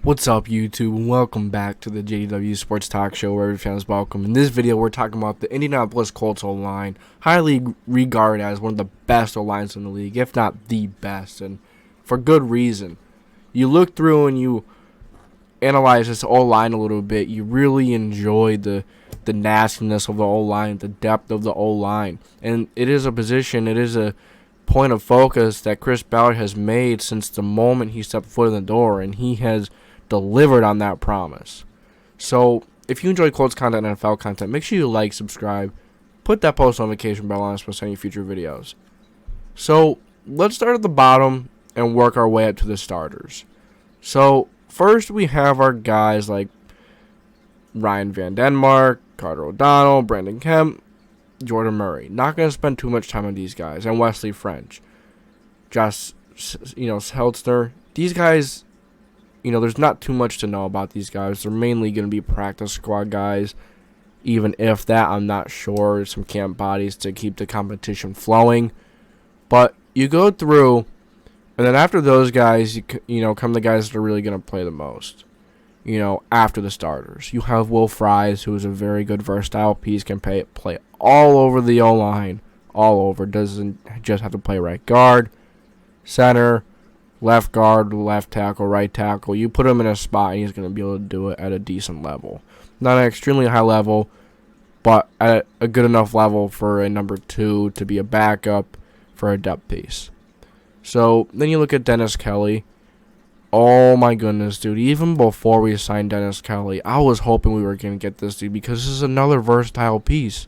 What's up, YouTube, and welcome back to the JDW SportsTalkShow, where every fan is welcome. In this video, we're talking about the Indianapolis Colts O-line, highly regarded as one of the best O-lines in the league, if not the best, and for good reason. You look through and you analyze this O-line a little bit, you really enjoy the nastiness of the O-line, the depth of the O-line, and it is a position, it is a point of focus that Chris Ballard has made since the moment he stepped foot in the door, and he has delivered on that promise. So if you enjoy Colts content and NFL content, make sure you like, subscribe, put that post notification bell on for any future videos. So let's start at the bottom and work our way up to the starters. So first we have our guys like Ryan Van Denmark, Carter O'Donnell, Brandon Kemp, Jordan Murray. Not going to spend too much time on these guys. And Wesley French, Josh, Seltzner. These guys, there's not too much to know about these guys. They're mainly going to be practice squad guys. Even if that, I'm not sure. Some camp bodies to keep the competition flowing. But you go through, and then after those guys, come the guys that are really going to play the most. After the starters. You have Will Fries, who is a very good versatile piece, can play all over the O-line. All over. Doesn't just have to play right guard, center, left guard, left tackle, right tackle. You put him in a spot and he's going to be able to do it at a decent level. Not an extremely high level, but at a good enough level for a number 2 to be a backup for a depth piece. So then you look at Dennis Kelly. Oh my goodness, dude. Even before we signed Dennis Kelly, I was hoping we were going to get this dude because this is another versatile piece.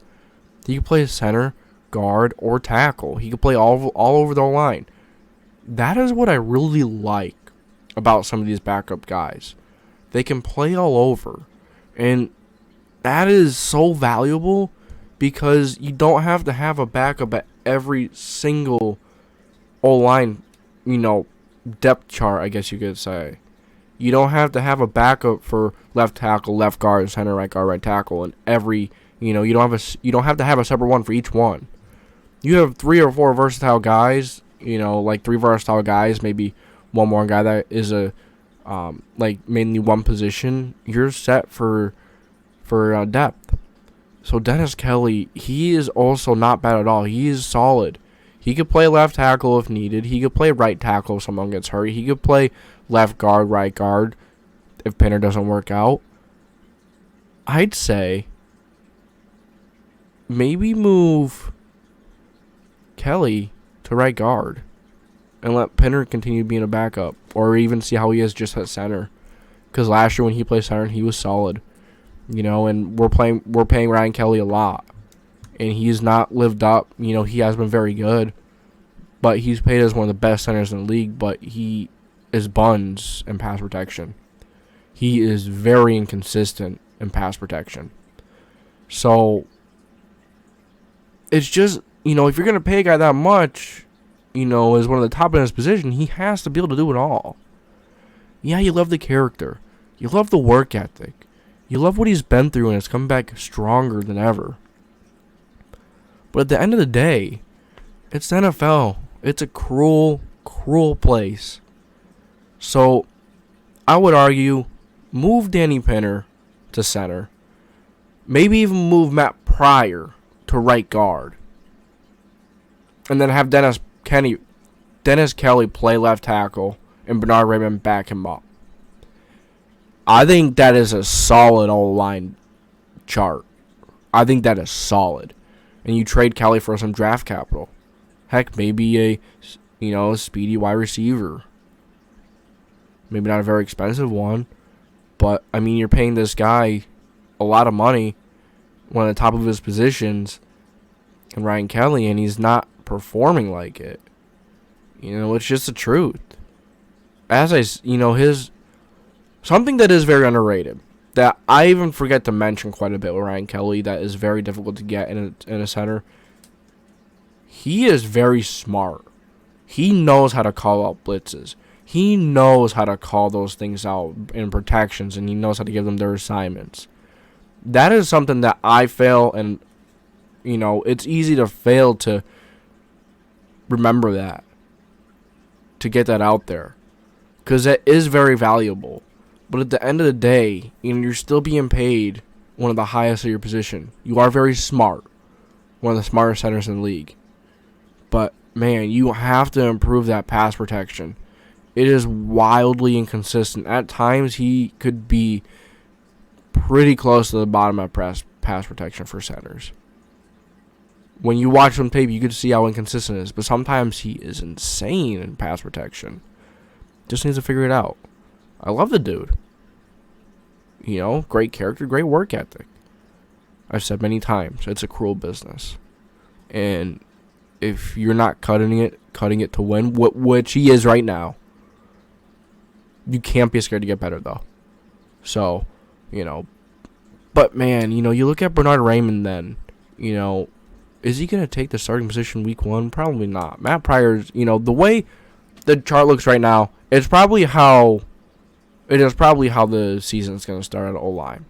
He can play center, guard, or tackle. He can play all over the line. That is what I really like about some of these backup guys. They can play all over. And that is so valuable because you don't have to have a backup at every single O-line, depth chart, I guess you could say. You don't have to have a backup for left tackle, left guard, center, right guard, right tackle, and every, you don't have to have a separate one for each one. You have 3 or 4 versatile guys, like 3 versatile guys, maybe one more guy that is mainly one position. You're set for depth. So Dennis Kelly, he is also not bad at all. He is solid. He could play left tackle if needed. He could play right tackle if someone gets hurt. He could play left guard, right guard if Pinter doesn't work out. I'd say maybe move Kelly to right guard and let Pinter continue being a backup, or even see how he is just at center. Because last year when he played center, he was solid. And we're paying Ryan Kelly a lot. And he's not lived up. He has been very good. But he's paid as one of the best centers in the league. But he is buns in pass protection. He is very inconsistent in pass protection. So, it's just, if you're going to pay a guy that much, as one of the top in his position, he has to be able to do it all. Yeah, you love the character. You love the work ethic. You love what he's been through, and it's come back stronger than ever. But at the end of the day, it's the NFL. It's a cruel, cruel place. So, I would argue, move Danny Pinter to center. Maybe even move Matt Pryor to right guard. And then have Dennis Kelly play left tackle and Bernard Raymond back him up. I think that is a solid O-line chart. I think that is solid. And you trade Kelly for some draft capital. Heck, maybe a speedy wide receiver. Maybe not a very expensive one. But, you're paying this guy a lot of money, one of the top of his positions, and Ryan Kelly, and he's not performing like it. It's just the truth. Something that is very underrated, that I even forget to mention quite a bit with Ryan Kelly, that is very difficult to get in a center. He is very smart. He knows how to call out blitzes. He knows how to call those things out in protections, and he knows how to give them their assignments. That is something that I fail, and, it's easy to fail to remember that, to get that out there. because it is very valuable. But at the end of the day, you're still being paid one of the highest of your position. You are very smart. One of the smartest centers in the league. But, man, you have to improve that pass protection. It is wildly inconsistent. At times, he could be pretty close to the bottom of pass protection for centers. When you watch him tape, you can see how inconsistent it is. But sometimes he is insane in pass protection. Just needs to figure it out. I love the dude. Great character, great work ethic. I've said many times, it's a cruel business. And if you're not cutting it to win, which he is right now, you can't be scared to get better, though. So, But, man, you look at Bernhard Raimann then, is he going to take the starting position week 1? Probably not. Matt Pryor's, the way the chart looks right now, it's probably how the season's going to start at O-line.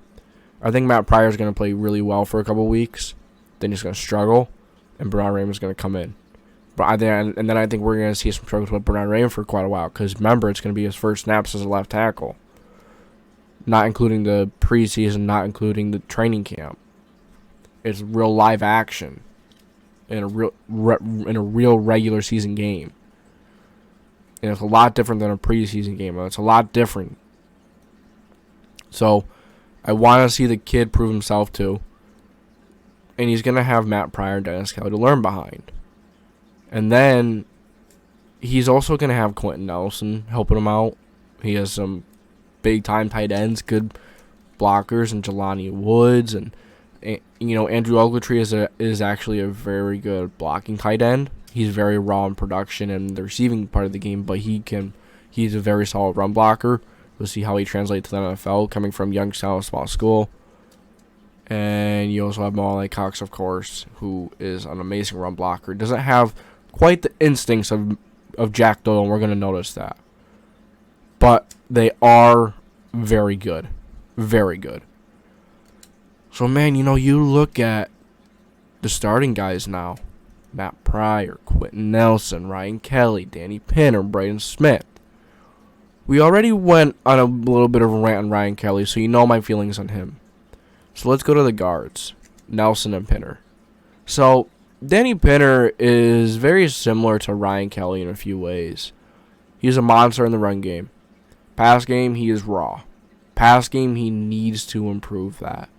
I think Matt Pryor's going to play really well for a couple weeks. Then he's going to struggle, and Bernhard Raimann's going to come in. But then I think we're going to see some struggles with Bernhard Raimann for quite a while. Because remember, it's going to be his first snaps as a left tackle. Not including the preseason, not including the training camp. It's real live action in a real regular season game. And it's a lot different than a preseason game. It's a lot different. So, I want to see the kid prove himself too. And he's going to have Matt Pryor and Dennis Kelly to learn behind. And then, he's also going to have Quenton Nelson helping him out. He has some big-time tight ends, good blockers, and Jelani Woods. And, Andrew Ogletree is actually a very good blocking tight end. He's very raw in production and the receiving part of the game, but he's a very solid run blocker. We'll see how he translates to the NFL, coming from Youngstown, a small school. And you also have Molly Cox, of course, who is an amazing run blocker. Doesn't have quite the instincts of Jack Doyle, and we're going to notice that. But they are very good. Very good. So, man, you look at the starting guys now. Matt Pryor, Quenton Nelson, Ryan Kelly, Danny Pinter, Braden Smith. We already went on a little bit of a rant on Ryan Kelly, so you know my feelings on him. So let's go to the guards, Nelson and Pinter. So Danny Pinter is very similar to Ryan Kelly in a few ways. He's a monster in the run game. Pass game, he is raw. Pass game, he needs to improve that.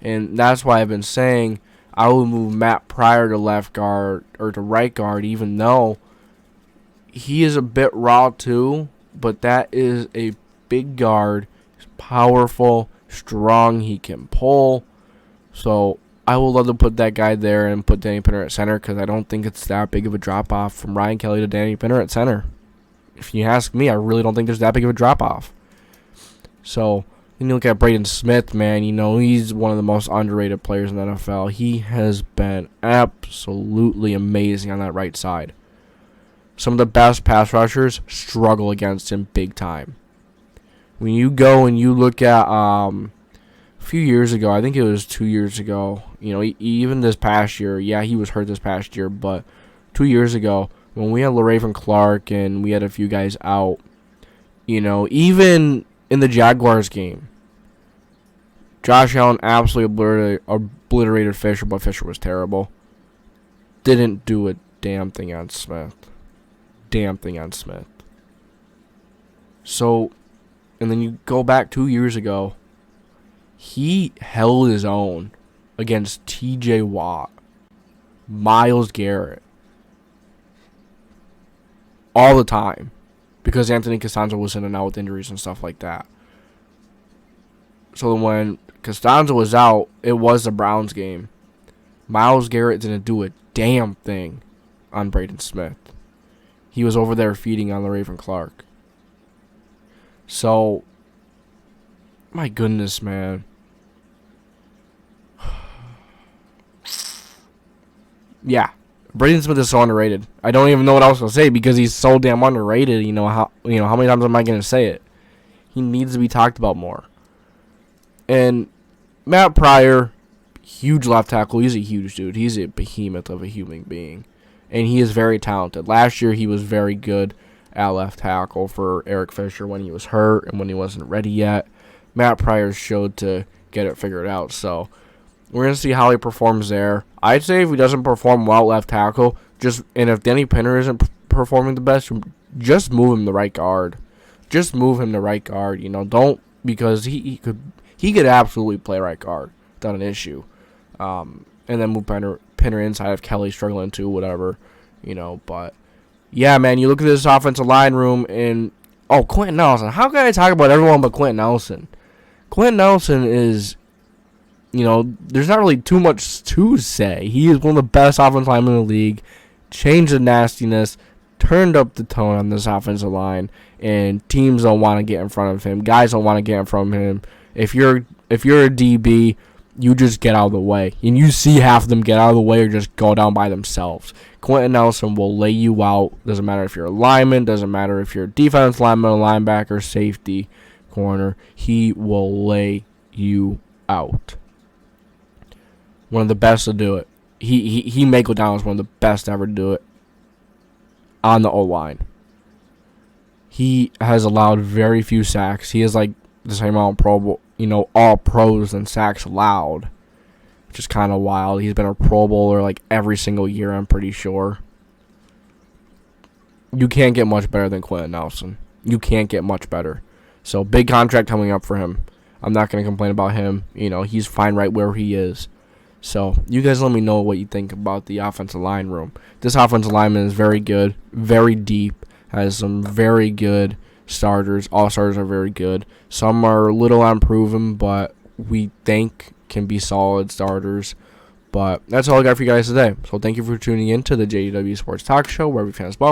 And that's why I've been saying I will move Matt Pryor to left guard or to right guard, even though he is a bit raw too. But that is a big guard. He's powerful, strong. He can pull. So I would love to put that guy there and put Danny Pinter at center because I don't think it's that big of a drop-off from Ryan Kelly to Danny Pinter at center. If you ask me, I really don't think there's that big of a drop-off. So then you look at Braden Smith, man. He's one of the most underrated players in the NFL. He has been absolutely amazing on that right side. Some of the best pass rushers struggle against him big time. When you go and you look at a few years ago, I think it was 2 years ago, even this past year, yeah, he was hurt this past year, but 2 years ago, when we had LaRaven Clark and we had a few guys out, even in the Jaguars game, Josh Allen absolutely obliterated Fisher, but Fisher was terrible. Didn't do a damn thing on Smith. So, and then you go back 2 years ago, he held his own against TJ Watt, Myles Garrett, all the time, because Anthony Costanzo was in and out with injuries and stuff like that. So when Costanzo was out, it was the Browns game. Myles Garrett didn't do a damn thing on Braden Smith. He was over there feeding on LaRaven Clark. So, my goodness, man. Yeah, Braden Smith is so underrated. I don't even know what else to say because he's so damn underrated. How many times am I gonna say it? He needs to be talked about more. And Matt Pryor, huge left tackle. He's a huge dude. He's a behemoth of a human being. And he is very talented. Last year, he was very good at left tackle for Eric Fisher when he was hurt and when he wasn't ready yet. Matt Pryor showed to get it figured out. So we're going to see how he performs there. I'd say if he doesn't perform well at left tackle, and if Danny Pinter isn't performing the best, just move him to right guard. Just move him to right guard. Don't, because he could absolutely play right guard without an issue. And then move Pinter inside if Kelly's struggling too, whatever. But yeah, man, you look at this offensive line room and Quenton Nelson. How can I talk about everyone but Quenton Nelson? Quenton Nelson is, there's not really too much to say. He is one of the best offensive linemen in the league. Changed the nastiness, turned up the tone on this offensive line, and teams don't want to get in front of him. Guys don't want to get in front of him. If you're a DB, you just get out of the way. And you see half of them get out of the way or just go down by themselves. Quenton Nelson will lay you out. Doesn't matter if you're a lineman. Doesn't matter if you're a defense lineman, a linebacker, safety, corner. He will lay you out. One of the best to do it. He may go down as one of the best to ever do it on the O-line. He has allowed very few sacks. He is like the same amount of Pro Bowl, all pros and sacks allowed, which is kind of wild. He's been a Pro Bowler like every single year, I'm pretty sure. You can't get much better than Quenton Nelson. You can't get much better. So big contract coming up for him. I'm not going to complain about him. He's fine right where he is. So you guys let me know what you think about the offensive line room. This offensive lineman is very good, very deep, has some very good starters. All starters are very good. Some are a little unproven, but we think can be solid starters. But that's all I got for you guys today. So thank you for tuning in to the JDW Sports Talk Show, where every fan is welcome.